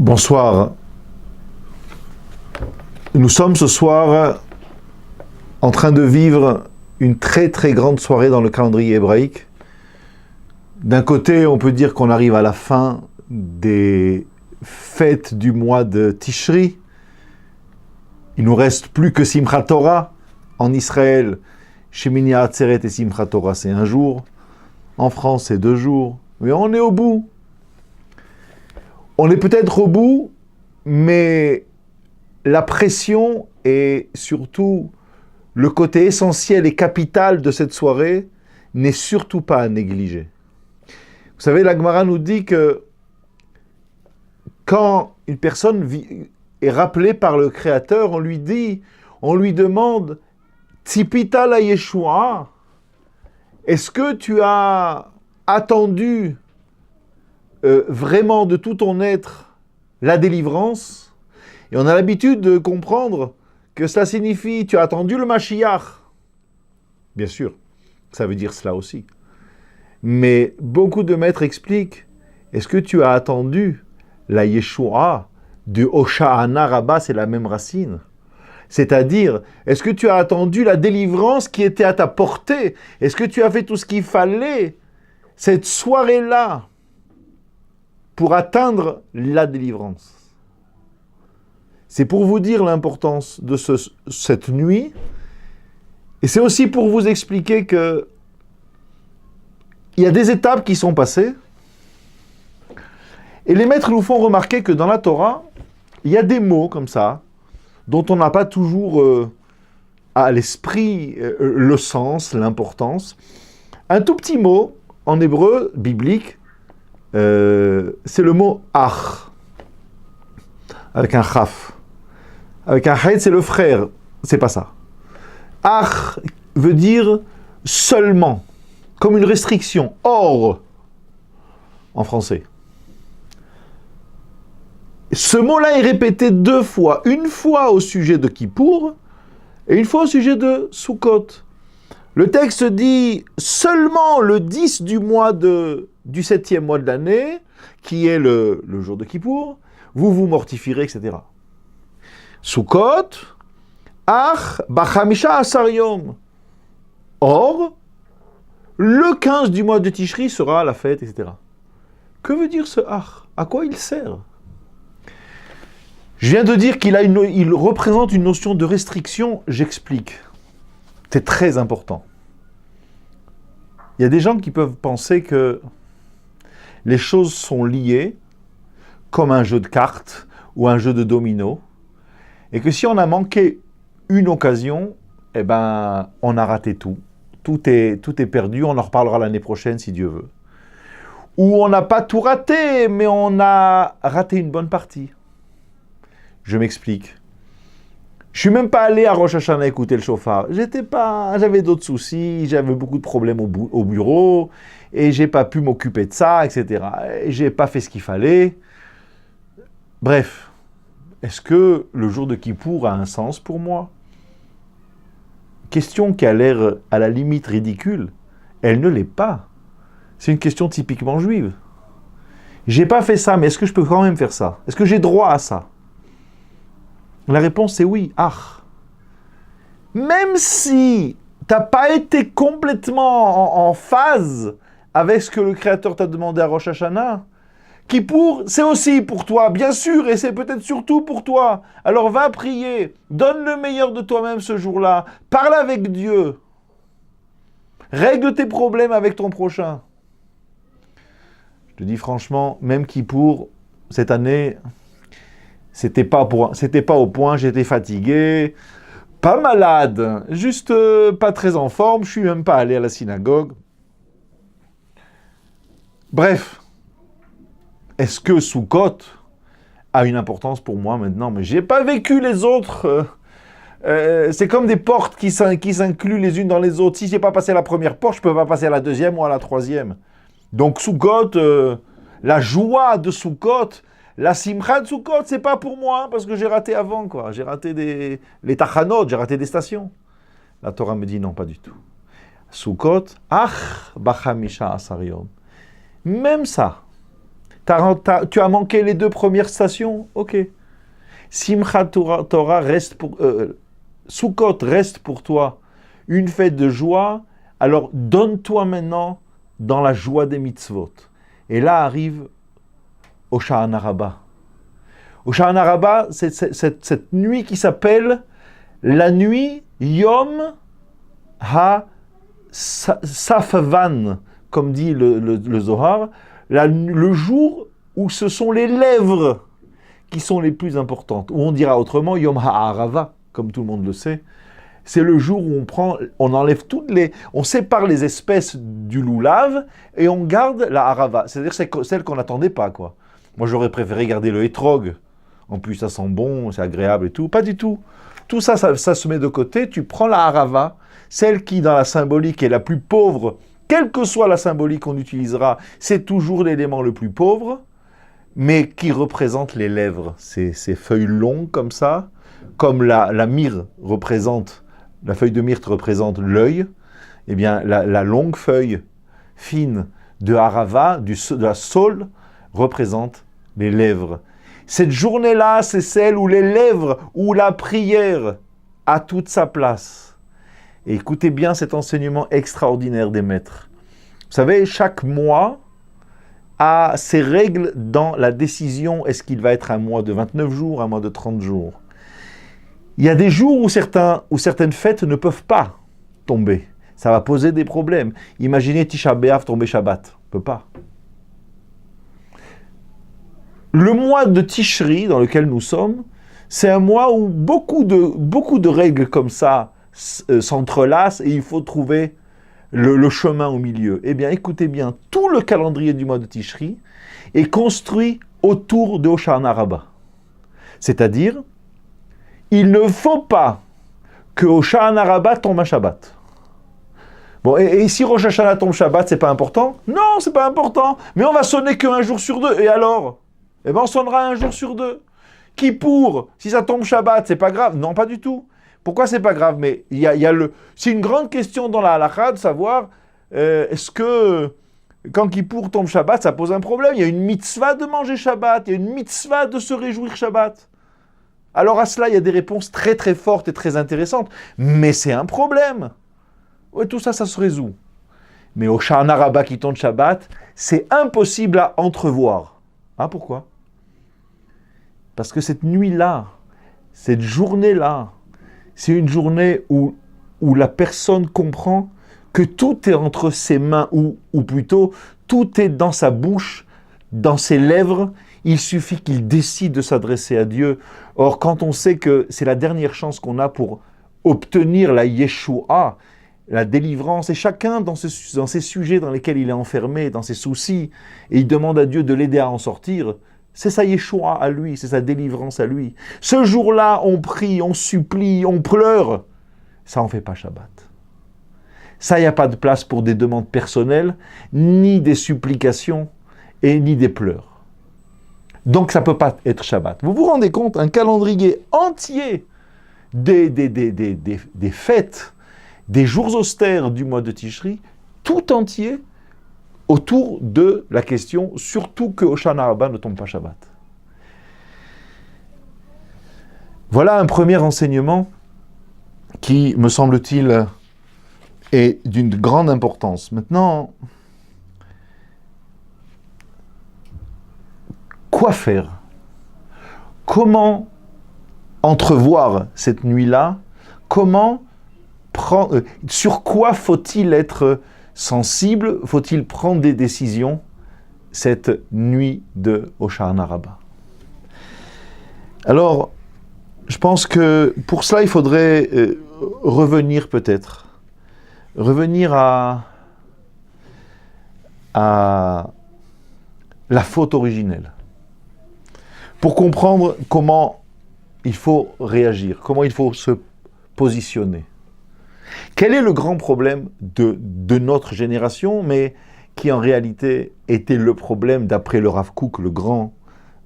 Bonsoir. Nous sommes ce soir en train de vivre une très très grande soirée dans le calendrier hébraïque. D'un côté, on peut dire qu'on arrive à la fin des fêtes du mois de Tishri. Il nous reste plus que Simchat Torah. En Israël, Shemini Atzeret et Simchat Torah, c'est un jour. En France, c'est 2 jours. Mais on est au bout. On est peut-être au bout, mais la pression et surtout le côté essentiel et capital de cette soirée n'est surtout pas à négliger. Vous savez, la Gemara nous dit que quand une personne est rappelée par le Créateur, on lui demande Tzipita la Yeshua, est-ce que tu as attendu vraiment de tout ton être la délivrance? Et on a l'habitude de comprendre que cela signifie tu as attendu le Mashiach. Bien sûr, ça veut dire cela aussi. Mais beaucoup de maîtres expliquent, est-ce que tu as attendu la Yeshua de Hosha'ana Rabbah, c'est la même racine. C'est-à-dire, est-ce que tu as attendu la délivrance qui était à ta portée? Est-ce que tu as fait tout ce qu'il fallait cette soirée-là pour atteindre la délivrance? C'est pour vous dire l'importance de cette nuit, et c'est aussi pour vous expliquer que il y a des étapes qui sont passées, et les maîtres nous font remarquer que dans la Torah, il y a des mots comme ça, dont on n'a pas toujours à l'esprit le sens, l'importance. Un tout petit mot, en hébreu, biblique, c'est le mot « ach », avec un « chaf ». Avec un « hed », c'est le frère, c'est pas ça. « Ach » veut dire « seulement », comme une restriction, « or » en français. Ce mot-là est répété 2 fois, une fois au sujet de Kippour et une fois au sujet de Sukkot. Le texte dit seulement le 10 du 7e mois de l'année, qui est le jour de Kippour, vous vous mortifierez, etc. Sukkot, ach, bachamisha asar yom. Or, le 15 du mois de Tishri sera la fête, etc. Que veut dire ce ach? À quoi il sert? Je viens de dire qu'il représente une notion de restriction, j'explique. C'est très important. Il y a des gens qui peuvent penser que les choses sont liées, comme un jeu de cartes ou un jeu de domino, et que si on a manqué une occasion, eh ben, on a raté tout. Tout est perdu, on en reparlera l'année prochaine si Dieu veut. Ou on n'a pas tout raté, mais on a raté une bonne partie. Je m'explique. Je suis même pas allé à Rosh Hashanah écouter le chauffard. J'avais d'autres soucis, j'avais beaucoup de problèmes au bureau, et j'ai pas pu m'occuper de ça, etc. Et j'ai pas fait ce qu'il fallait. Bref, est-ce que le jour de Kippour a un sens pour moi? Question qui a l'air à la limite ridicule, elle ne l'est pas. C'est une question typiquement juive. J'ai pas fait ça, mais est-ce que je peux quand même faire ça? Est-ce que j'ai droit à ça? La réponse est oui, ach. Même si tu n'as pas été complètement en phase avec ce que le Créateur t'a demandé à Rosh Hashanah, Kippour, c'est aussi pour toi, bien sûr, et c'est peut-être surtout pour toi. Alors va prier, donne le meilleur de toi-même ce jour-là, parle avec Dieu, règle tes problèmes avec ton prochain. Je te dis franchement, même Kippour, cette année, c'était pas au point, j'étais fatigué, pas malade, juste pas très en forme, je suis même pas allé à la synagogue. Bref, est-ce que Sukkot a une importance pour moi maintenant? Mais j'ai pas vécu les autres. C'est comme des portes qui s'incluent les unes dans les autres. Si j'ai pas passé la première porte, je peux pas passer à la deuxième ou à la troisième. Donc Sukkot, la joie de Sukkot, la simcha de Sukkot, c'est pas pour moi, parce que j'ai raté avant, quoi. J'ai raté les tachanot, j'ai raté des stations. La Torah me dit non, pas du tout. Sukkot, ach, bachamisha asar yom. Même ça, Tu as manqué les 2 premières stations? Ok. Simchat Torah reste pour... Sukkot reste pour toi une fête de joie, alors donne-toi maintenant dans la joie des mitzvot. Et là arrive Hoshana Rabbah. Hoshana Rabbah, c'est cette nuit qui s'appelle la nuit Yom Ha-Safvan, comme dit le Zohar, le jour où ce sont les lèvres qui sont les plus importantes. Ou on dira autrement Yom Ha-Arava, comme tout le monde le sait. C'est le jour où on enlève on sépare les espèces du loulav et on garde la harava. C'est-à-dire celle qu'on n'attendait pas, quoi. Moi, j'aurais préféré garder le hétrog. En plus, ça sent bon, c'est agréable et tout. Pas du tout. Tout ça, ça se met de côté. Tu prends la harava, celle qui, dans la symbolique, est la plus pauvre. Quelle que soit la symbolique qu'on utilisera, c'est toujours l'élément le plus pauvre, mais qui représente les lèvres. Ces feuilles longues comme ça, comme la myrrhe représente... La feuille de myrte représente l'œil, eh bien la longue feuille fine de harava, de la saule, représente les lèvres. Cette journée-là, c'est celle où les lèvres, où la prière a toute sa place. Et écoutez bien cet enseignement extraordinaire des maîtres. Vous savez, chaque mois a ses règles dans la décision, est-ce qu'il va être un mois de 29 jours, un mois de 30 jours. Il y a des jours où certaines fêtes ne peuvent pas tomber. Ça va poser des problèmes. Imaginez Tisha B'Av tomber Shabbat. On ne peut pas. Le mois de Tishri, dans lequel nous sommes, c'est un mois où beaucoup de règles comme ça s'entrelacent et il faut trouver le chemin au milieu. Eh bien, écoutez bien, tout le calendrier du mois de Tishri est construit autour de Hoshana Rabbah. C'est-à-dire, il ne faut pas que Hoshana Rabbah tombe un Shabbat. Bon, et si Rosh Hashanah tombe Shabbat, c'est pas important? Non, c'est pas important. Mais on va sonner qu'un jour sur 2. Et alors? Eh bien, on sonnera un jour sur 2. Kippour, si ça tombe Shabbat, c'est pas grave? Non, pas du tout. Pourquoi c'est pas grave? Mais c'est une grande question dans la halakha de savoir est-ce que quand Kippour tombe Shabbat, ça pose un problème? Il y a une mitzvah de manger Shabbat, il y a une mitzvah de se réjouir Shabbat. Alors à cela, il y a des réponses très très fortes et très intéressantes, mais c'est un problème. Ouais, tout ça, ça se résout. Mais au Hoshana Rabbah qui tombe Shabbat, c'est impossible à entrevoir. Ah, pourquoi? Parce que cette nuit-là, cette journée-là, c'est une journée où la personne comprend que tout est entre ses mains, ou plutôt, tout est dans sa bouche, dans ses lèvres. Il suffit qu'il décide de s'adresser à Dieu. Or, quand on sait que c'est la dernière chance qu'on a pour obtenir la Yeshua, la délivrance, et chacun dans ces sujets dans lesquels il est enfermé, dans ses soucis, et il demande à Dieu de l'aider à en sortir, c'est sa Yeshua à lui, c'est sa délivrance à lui. Ce jour-là, on prie, on supplie, on pleure. Ça en fait pas Shabbat. Ça, il n'y a pas de place pour des demandes personnelles, ni des supplications, et ni des pleurs. Donc ça ne peut pas être Shabbat. Vous vous rendez compte, un calendrier entier des fêtes, des jours austères du mois de Tishri, tout entier autour de la question, surtout que Hoshana Rabbah ne tombe pas Shabbat. Voilà un premier enseignement qui, me semble-t-il, est d'une grande importance. Maintenant, quoi faire? Comment entrevoir cette nuit-là? Sur quoi faut-il être sensible? Faut-il prendre des décisions cette nuit de Hoshana Rabbah? Alors, je pense que pour cela, il faudrait revenir à la faute originelle, pour comprendre comment il faut réagir, comment il faut se positionner. Quel est le grand problème de notre génération, mais qui en réalité était le problème d'après le Rav Kook, le grand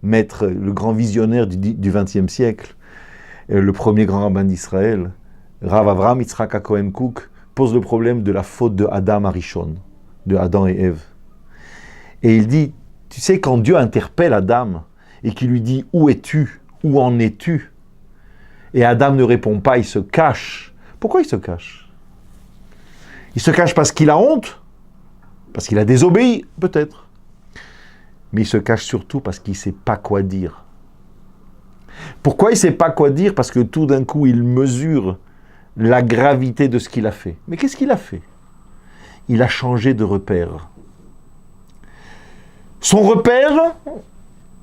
maître, le grand visionnaire du XXe siècle, le premier grand rabbin d'Israël, Rav Avraham Yitzhak Cohen Kook, pose le problème de la faute de Adam Arishon, de Adam et Ève. Et il dit, Tu sais, quand Dieu interpelle Adam et qu'il lui dit « Où es-tu ? Où en es-tu » et Adam ne répond pas, il se cache. Pourquoi il se cache? Il se cache parce qu'il a honte? Parce qu'il a désobéi? Peut-être. Mais il se cache surtout parce qu'il ne sait pas quoi dire. Pourquoi il ne sait pas quoi dire? Parce que tout d'un coup, il mesure la gravité de ce qu'il a fait. Mais qu'est-ce qu'il a fait? Il a changé de repère. Son repère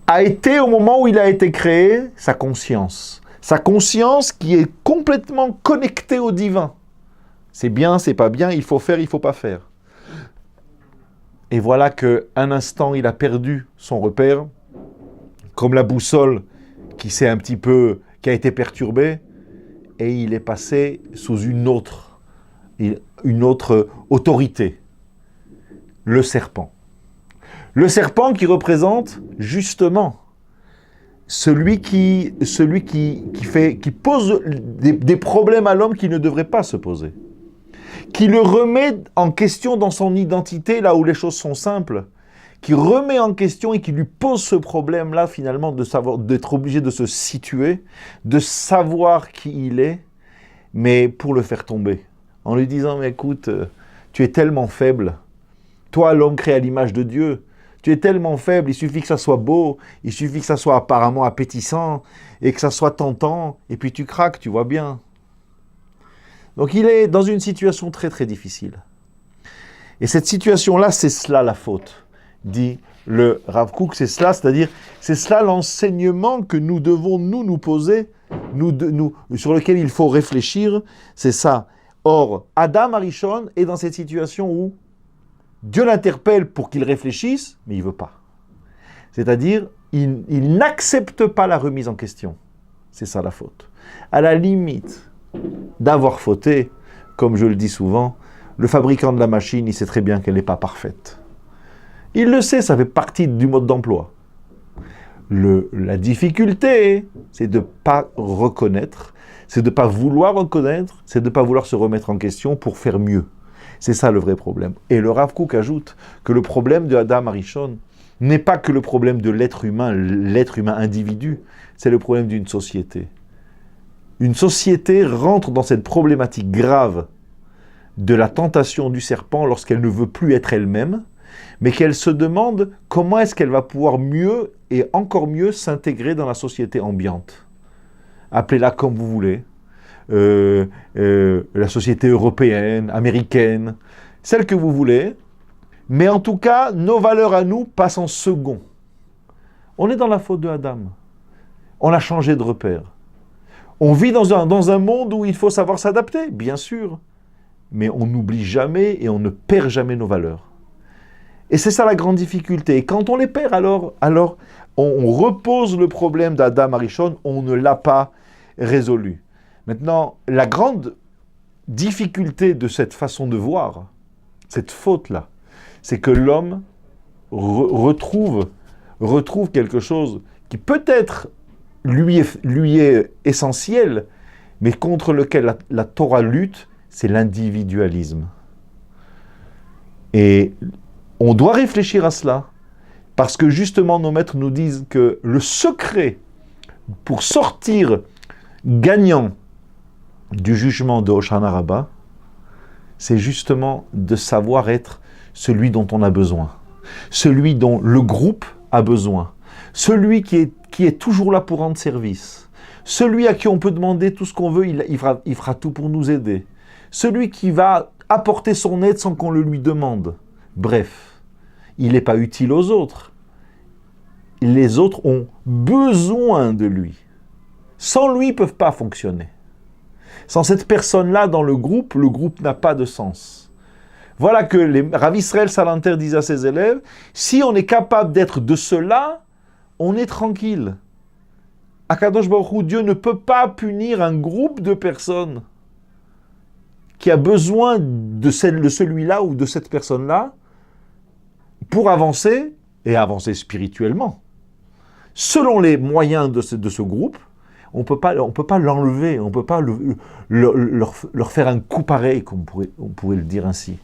a été, au moment où il a été créé, sa conscience. Sa conscience qui est complètement connectée au divin. C'est bien, c'est pas bien, il faut faire, il faut pas faire. Et voilà qu'un instant, il a perdu son repère, comme la boussole qui a été perturbée, et il est passé sous une autre autorité, le serpent. Le serpent qui représente justement celui qui pose des problèmes à l'homme qui ne devrait pas se poser, qui le remet en question dans son identité là où les choses sont simples, qui remet en question et qui lui pose ce problème-là finalement d'être obligé de se situer, de savoir qui il est, mais pour le faire tomber, en lui disant « Mais écoute, tu es tellement faible, toi l'homme créé à l'image de Dieu, tu es tellement faible, il suffit que ça soit beau, il suffit que ça soit apparemment appétissant, et que ça soit tentant, et puis tu craques, tu vois bien. » Donc il est dans une situation très très difficile. Et cette situation-là, c'est cela la faute, dit le Rav Kook, c'est cela, c'est-à-dire, c'est cela l'enseignement que nous devons nous poser, sur lequel il faut réfléchir, c'est ça. Or, Adam Arishon est dans cette situation où Dieu l'interpelle pour qu'il réfléchisse, mais il ne veut pas. C'est-à-dire, il n'accepte pas la remise en question. C'est ça la faute. À la limite d'avoir fauté, comme je le dis souvent, le fabricant de la machine, il sait très bien qu'elle n'est pas parfaite. Il le sait, ça fait partie du mode d'emploi. La difficulté, c'est de ne pas reconnaître, c'est de ne pas vouloir reconnaître, c'est de ne pas vouloir se remettre en question pour faire mieux. C'est ça le vrai problème. Et le Rav Kook ajoute que le problème de Adam Arishon n'est pas que le problème de l'être humain individu, c'est le problème d'une société. Une société rentre dans cette problématique grave de la tentation du serpent lorsqu'elle ne veut plus être elle-même, mais qu'elle se demande comment est-ce qu'elle va pouvoir mieux et encore mieux s'intégrer dans la société ambiante. Appelez-la comme vous voulez. La société européenne, américaine, celle que vous voulez, mais en tout cas, nos valeurs à nous passent en second. On est dans la faute de Adam. On a changé de repère. On vit dans un monde où il faut savoir s'adapter, bien sûr, mais on n'oublie jamais et on ne perd jamais nos valeurs. Et c'est ça la grande difficulté. Et quand on les perd, alors on repose le problème d'Adam Arishon, on ne l'a pas résolu. Maintenant, la grande difficulté de cette façon de voir, cette faute-là, c'est que l'homme retrouve quelque chose qui peut-être lui est essentiel, mais contre lequel la Torah lutte, c'est l'individualisme. Et on doit réfléchir à cela, parce que justement nos maîtres nous disent que le secret pour sortir gagnant du jugement de Hoshana Rabbah, c'est justement de savoir être celui dont on a besoin, celui dont le groupe a besoin, celui qui est toujours là pour rendre service, celui à qui on peut demander tout ce qu'on veut, il fera tout pour nous aider, celui qui va apporter son aide sans qu'on le lui demande. Bref, il n'est pas utile aux autres. Les autres ont besoin de lui. Sans lui, ils ne peuvent pas fonctionner. Sans cette personne-là dans le groupe n'a pas de sens. Voilà que Rav Israël Salanter disait à ses élèves, si on est capable d'être de cela, on est tranquille. Akadosh Baruch Hu, Dieu ne peut pas punir un groupe de personnes qui a besoin de celui-là ou de cette personne-là pour avancer, et avancer spirituellement. Selon les moyens de ce groupe, on ne peut pas l'enlever, on ne peut pas leur faire un coup pareil, comme on pourrait le dire ainsi.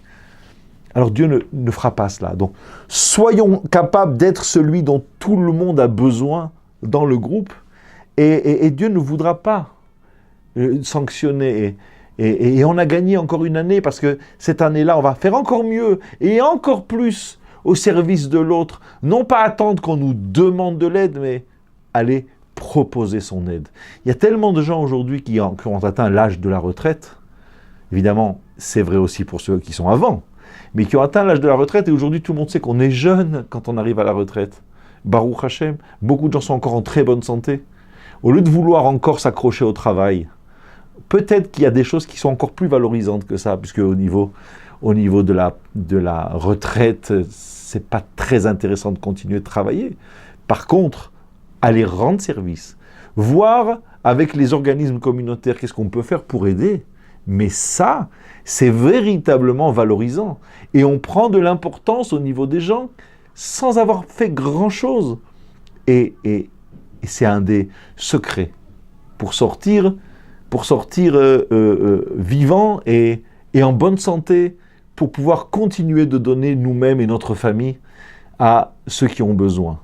alors Dieu ne fera pas cela. Donc, soyons capables d'être celui dont tout le monde a besoin dans le groupe, et Dieu ne voudra pas sanctionner. Et on a gagné encore une année, parce que cette année-là, on va faire encore mieux, et encore plus au service de l'autre. Non pas attendre qu'on nous demande de l'aide, mais aller proposer son aide. Il y a tellement de gens aujourd'hui qui ont atteint l'âge de la retraite. Évidemment, c'est vrai aussi pour ceux qui sont avant, mais qui ont atteint l'âge de la retraite, et aujourd'hui tout le monde sait qu'on est jeune quand on arrive à la retraite. Baruch Hashem, beaucoup de gens sont encore en très bonne santé. Au lieu de vouloir encore s'accrocher au travail, peut-être qu'il y a des choses qui sont encore plus valorisantes que ça, puisque au niveau de la retraite, c'est pas très intéressant de continuer de travailler. Par contre, aller rendre service, voir avec les organismes communautaires qu'est-ce qu'on peut faire pour aider. Mais ça, c'est véritablement valorisant. Et on prend de l'importance au niveau des gens sans avoir fait grand-chose. Et c'est un des secrets pour sortir vivant et en bonne santé, pour pouvoir continuer de donner nous-mêmes et notre famille à ceux qui ont besoin.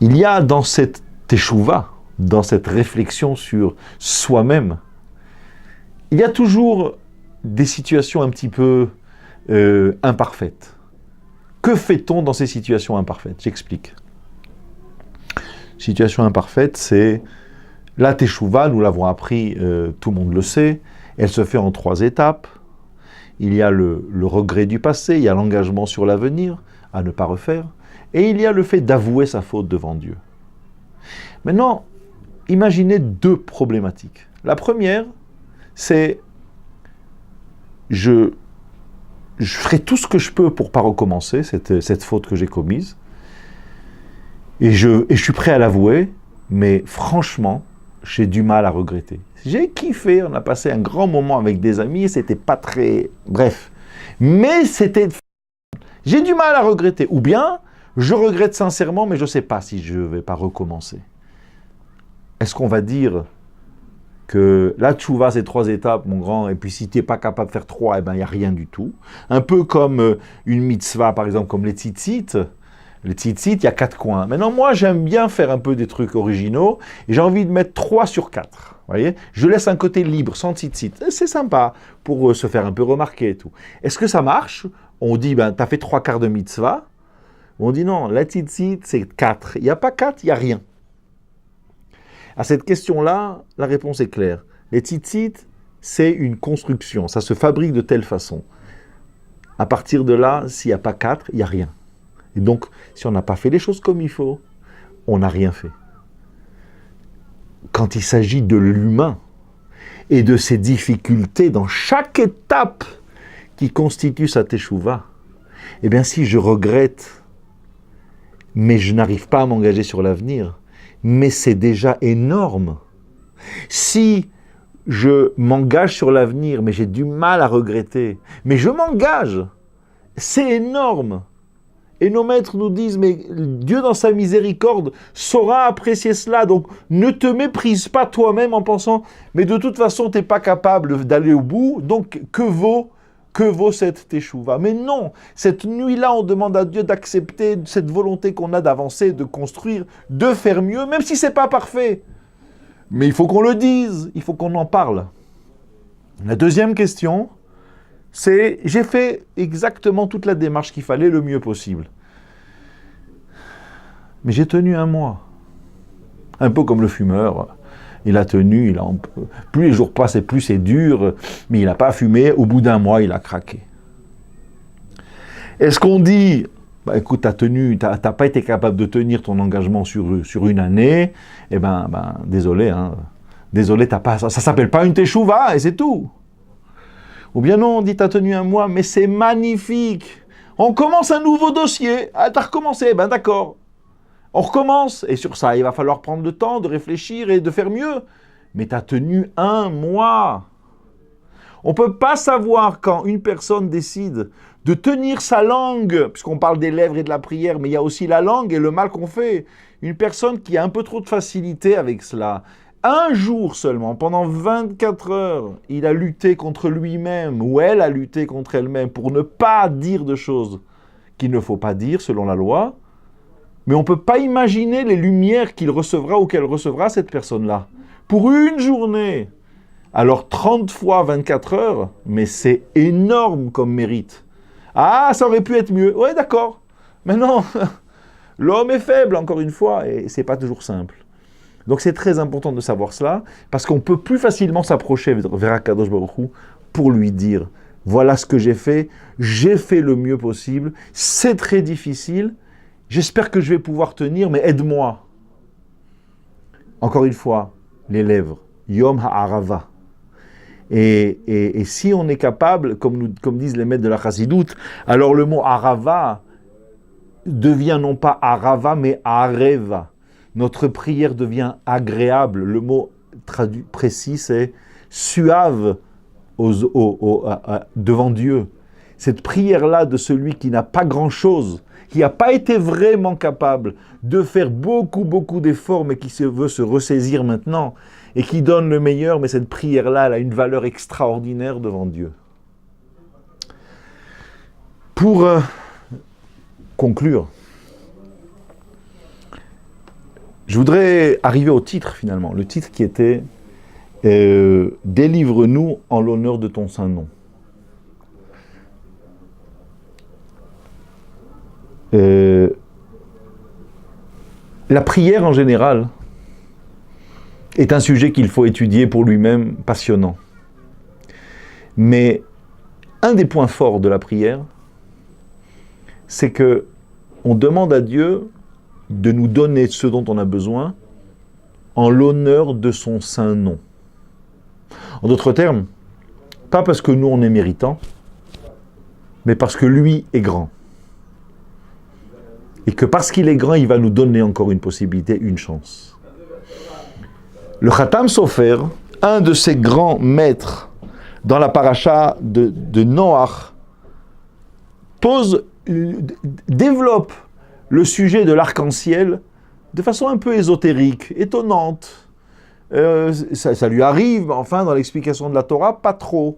Il y a dans cette teshuva, dans cette réflexion sur soi-même, il y a toujours des situations un petit peu imparfaites. Que fait-on dans ces situations imparfaites? J'explique. Situation imparfaite, c'est la teshuva, nous l'avons appris, tout le monde le sait, elle se fait en 3 étapes. Il y a le regret du passé, il y a l'engagement sur l'avenir, à ne pas refaire, et il y a le fait d'avouer sa faute devant Dieu. Maintenant, imaginez 2 problématiques. La première, c'est je ferai tout ce que je peux pour ne pas recommencer cette faute que j'ai commise, et je suis prêt à l'avouer, mais franchement, j'ai du mal à regretter. J'ai kiffé, on a passé un grand moment avec des amis, et c'était pas très... Bref. Mais j'ai du mal à regretter. Ou bien, je regrette sincèrement, mais je ne sais pas si je ne vais pas recommencer. Est-ce qu'on va dire que la tchouva, c'est 3 étapes, mon grand, et puis si tu n'es pas capable de faire 3, eh ben, il n'y a rien du tout. Un peu comme une mitzvah, par exemple, comme les tzitzit. Les tzitzit, il y a 4 coins. Maintenant, moi, j'aime bien faire un peu des trucs originaux, et j'ai envie de mettre 3 sur 4. Vous voyez, je laisse un côté libre, sans tzitzit. C'est sympa, pour se faire un peu remarquer et tout. Est-ce que ça marche? On dit, ben, tu as fait 3 quarts de mitzvah. On dit non, la tzitzit, c'est 4. Il n'y a pas 4, il n'y a rien. À cette question-là, la réponse est claire. Les tzitzit, c'est une construction. Ça se fabrique de telle façon. À partir de là, s'il n'y a pas 4, il n'y a rien. Et donc, si on n'a pas fait les choses comme il faut, on n'a rien fait. Quand il s'agit de l'humain et de ses difficultés dans chaque étape qui constitue sa teshuva, eh bien, si je regrette, mais je n'arrive pas à m'engager sur l'avenir, mais c'est déjà énorme. Si je m'engage sur l'avenir, mais j'ai du mal à regretter, mais je m'engage, c'est énorme. Et nos maîtres nous disent, mais Dieu dans sa miséricorde saura apprécier cela, donc ne te méprise pas toi-même en pensant, mais de toute façon, tu n'es pas capable d'aller au bout, donc que vaut cette teshuva? Mais non, cette nuit-là, on demande à Dieu d'accepter cette volonté qu'on a d'avancer, de construire, de faire mieux, même si ce n'est pas parfait. Mais il faut qu'on le dise, il faut qu'on en parle. La deuxième question, c'est, j'ai fait exactement toute la démarche qu'il fallait le mieux possible. Mais j'ai tenu 1 mois. Un peu comme le fumeur. Il a tenu, plus les jours passent et plus c'est dur, mais il n'a pas fumé, au bout d'1 mois, il a craqué. Est-ce qu'on dit, bah, écoute, t'as pas été capable de tenir ton engagement sur une année, eh ben désolé, désolé, ça s'appelle pas une teshuva, et c'est tout. Ou bien non, on dit, t'as tenu 1 mois, mais c'est magnifique. On commence un nouveau dossier. Ah, t'as recommencé, ben d'accord. On recommence. Et sur ça, il va falloir prendre le temps de réfléchir et de faire mieux. Mais t'as tenu 1 mois. On ne peut pas savoir quand une personne décide de tenir sa langue, puisqu'on parle des lèvres et de la prière, mais il y a aussi la langue et le mal qu'on fait. Une personne qui a un peu trop de facilité avec cela, un jour seulement, pendant 24 heures, il a lutté contre lui-même, ou elle a lutté contre elle-même, pour ne pas dire de choses qu'il ne faut pas dire selon la loi, mais on ne peut pas imaginer les lumières qu'il recevra ou qu'elle recevra, cette personne-là. Pour une journée. Alors 30 fois 24 heures, mais c'est énorme comme mérite. Ah, ça aurait pu être mieux. Ouais, d'accord. Mais non, l'homme est faible, encore une fois, et c'est pas toujours simple. Donc c'est très important de savoir cela, parce qu'on peut plus facilement s'approcher vers Akadosh Baruch Hu pour lui dire, voilà ce que j'ai fait le mieux possible, c'est très difficile, j'espère que je vais pouvoir tenir, mais aide-moi. Encore une fois, les lèvres, Yom Ha'arava. Et si on est capable, comme disent les maîtres de la Chassidoute, alors le mot Arava devient non pas Arava, mais Areva. Notre prière devient agréable. Le mot précis, c'est suave devant Dieu. Cette prière-là de celui qui n'a pas grand-chose, qui n'a pas été vraiment capable de faire beaucoup d'efforts, mais qui veut se ressaisir maintenant, et qui donne le meilleur, mais cette prière-là, elle a une valeur extraordinaire devant Dieu. Pour conclure, je voudrais arriver au titre finalement, le titre qui était « Délivre-nous en l'honneur de ton saint nom ». La prière en général est un sujet qu'il faut étudier pour lui-même, passionnant. Mais un des points forts de la prière, c'est que on demande à Dieu de nous donner ce dont on a besoin en l'honneur de son saint nom. En d'autres termes, pas parce que nous on est méritants, mais parce que lui est grand. Et que parce qu'il est grand, il va nous donner encore une possibilité, une chance. Le Khatam Sofer, un de ses grands maîtres dans la paracha de Noach, développe le sujet de l'arc-en-ciel de façon un peu ésotérique, étonnante. Ça lui arrive, mais enfin, dans l'explication de la Torah, pas trop.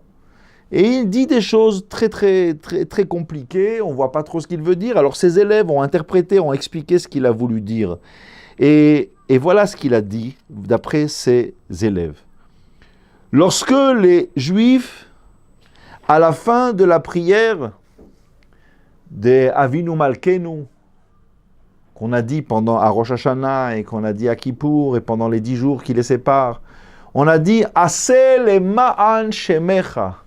Et il dit des choses très compliquées, on ne voit pas trop ce qu'il veut dire. Alors ses élèves ont interprété, ont expliqué ce qu'il a voulu dire. Et voilà ce qu'il a dit, d'après ses élèves. Lorsque les Juifs, à la fin de la prière des Avinu Malkeinu, qu'on a dit pendant à Rosh Hashanah et qu'on a dit à Kippour et pendant les 10 jours qui les séparent, on a dit « Aseh le ma'an shemecha »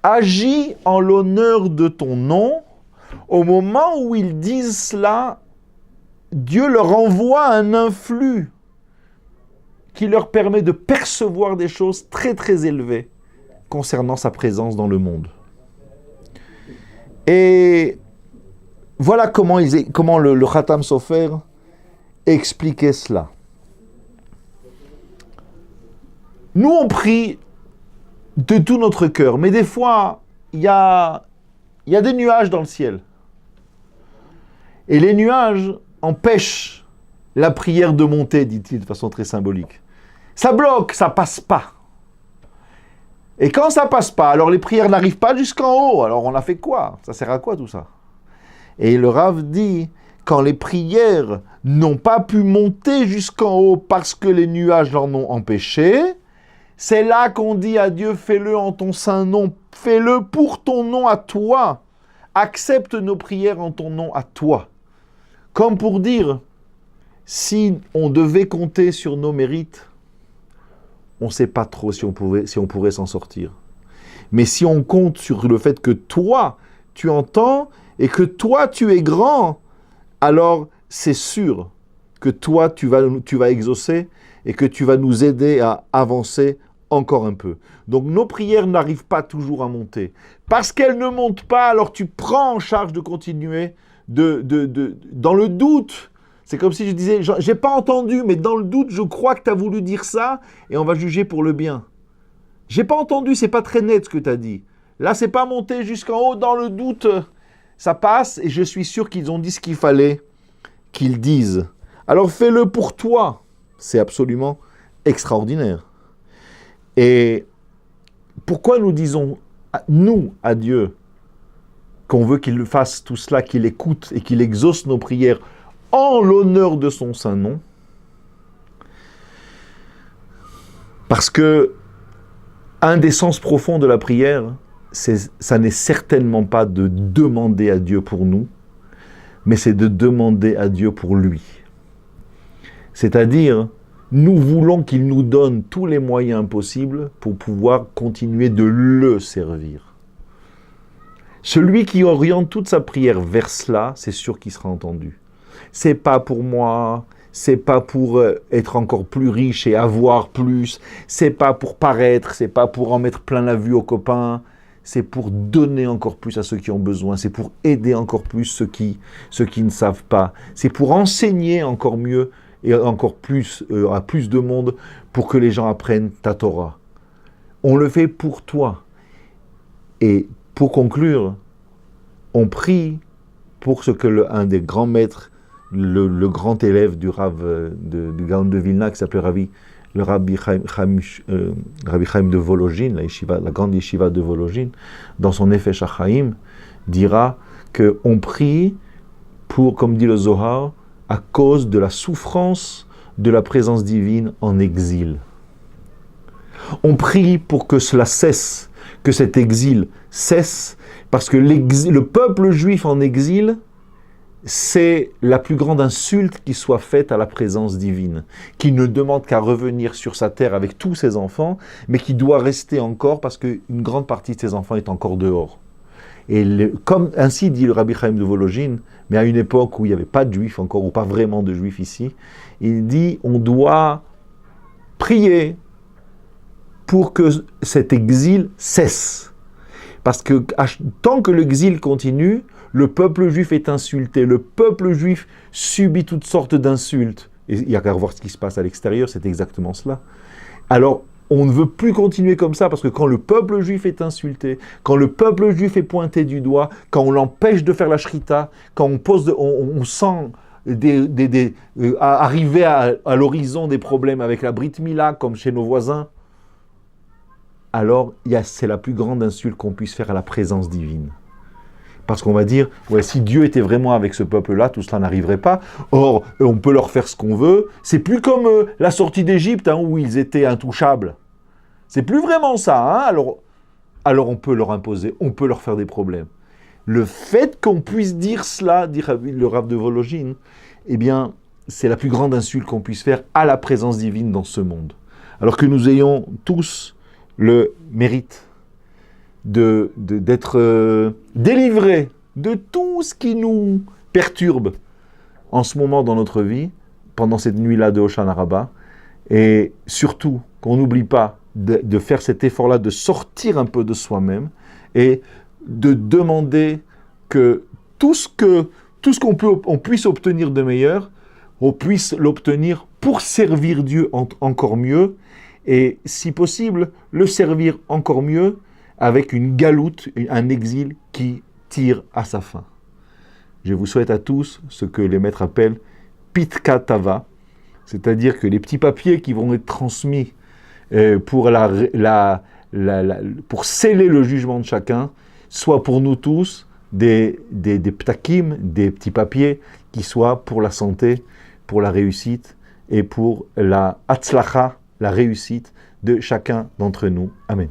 agis en l'honneur de ton nom. Au moment où ils disent cela, Dieu leur envoie un influx qui leur permet de percevoir des choses très élevées concernant sa présence dans le monde. Et voilà comment le Khatam Sofer expliquait cela. Nous, on prie de tout notre cœur, mais des fois, il y a des nuages dans le ciel. Et les nuages empêchent la prière de monter, dit-il de façon très symbolique. Ça bloque, ça passe pas. Et quand ça passe pas, alors les prières n'arrivent pas jusqu'en haut, alors on a fait quoi? Ça sert à quoi tout ça? Et le Rav dit, quand les prières n'ont pas pu monter jusqu'en haut parce que les nuages l'en ont empêché, c'est là qu'on dit à Dieu, fais-le en ton saint nom, fais-le pour ton nom à toi, accepte nos prières en ton nom à toi. Comme pour dire, si on devait compter sur nos mérites, on ne sait pas trop si on pourrait s'en sortir. Mais si on compte sur le fait que toi, tu entends et que toi, tu es grand, alors c'est sûr que toi, tu vas exaucer et que tu vas nous aider à avancer encore un peu. Donc nos prières n'arrivent pas toujours à monter. Parce qu'elles ne montent pas, alors tu prends en charge de continuer dans le doute. C'est comme si je disais, j'ai pas entendu, mais dans le doute, je crois que tu as voulu dire ça, et on va juger pour le bien. J'ai pas entendu, c'est pas très net ce que tu as dit. Là, c'est pas monté jusqu'en haut, dans le doute, ça passe, et je suis sûr qu'ils ont dit ce qu'il fallait qu'ils disent. Alors fais-le pour toi. C'est absolument extraordinaire. Et pourquoi nous disons, nous, à Dieu, qu'on veut qu'il fasse tout cela, qu'il écoute et qu'il exauce nos prières en l'honneur de son saint nom? Parce que un des sens profonds de la prière, ça n'est certainement pas de demander à Dieu pour nous, mais c'est de demander à Dieu pour lui. C'est-à-dire, nous voulons qu'il nous donne tous les moyens possibles pour pouvoir continuer de le servir. Celui qui oriente toute sa prière vers cela, c'est sûr qu'il sera entendu. C'est pas pour moi, c'est pas pour être encore plus riche et avoir plus, c'est pas pour paraître, c'est pas pour en mettre plein la vue aux copains, c'est pour donner encore plus à ceux qui ont besoin, c'est pour aider encore plus ceux qui ne savent pas, c'est pour enseigner encore mieux et encore plus à plus de monde pour que les gens apprennent ta Torah. On le fait pour toi. Et pour conclure, on prie pour ce que un des grands maîtres, le grand élève du Rav du Gaon de Vilna, qui s'appelait le Rabbi Chaim de Volojine, la grande yeshiva de Volojine, dans son Nefesh HaChaim, dira qu'on prie pour, comme dit le Zohar, à cause de la souffrance de la présence divine en exil. On prie pour que cela cesse, que cet exil cesse, parce que le peuple juif en exil, c'est la plus grande insulte qui soit faite à la présence divine, qui ne demande qu'à revenir sur sa terre avec tous ses enfants, mais qui doit rester encore parce qu'une grande partie de ses enfants est encore dehors. Et comme ainsi dit le Rabbi Chaim de Volojine, mais à une époque où il n'y avait pas de juifs encore, ou pas vraiment de juifs ici, il dit on doit prier pour que cet exil cesse. Parce que tant que l'exil continue, le peuple juif est insulté, le peuple juif subit toutes sortes d'insultes. Et il n'y a qu'à voir ce qui se passe à l'extérieur, c'est exactement cela. Alors, on ne veut plus continuer comme ça, parce que quand le peuple juif est insulté, quand le peuple juif est pointé du doigt, quand on l'empêche de faire la shrita, quand on sent arriver à l'horizon des problèmes avec la Brit Mila, comme chez nos voisins, alors c'est la plus grande insulte qu'on puisse faire à la présence divine. Parce qu'on va dire, ouais, si Dieu était vraiment avec ce peuple-là, tout cela n'arriverait pas. Or, on peut leur faire ce qu'on veut. C'est plus comme la sortie d'Égypte, où ils étaient intouchables. C'est plus vraiment ça. Alors on peut leur imposer, on peut leur faire des problèmes. Le fait qu'on puisse dire cela, dit le Rav de Volojine, eh bien, c'est la plus grande insulte qu'on puisse faire à la présence divine dans ce monde. Alors que nous ayons tous le mérite d'être délivrés de tout ce qui nous perturbe en ce moment dans notre vie, pendant cette nuit-là de Hoshana Rabbah, et surtout qu'on n'oublie pas de faire cet effort-là, de sortir un peu de soi-même, et de demander que tout ce qu'on puisse obtenir de meilleur, on puisse l'obtenir pour servir Dieu encore mieux, et si possible, le servir encore mieux avec une galoute, un exil qui tire à sa fin. Je vous souhaite à tous ce que les maîtres appellent Pitka Tava, c'est-à-dire que les petits papiers qui vont être transmis pour sceller le jugement de chacun, soient pour nous tous des ptakim, des petits papiers qui soient pour la santé, pour la réussite et pour la hatzlacha, la réussite de chacun d'entre nous. Amen.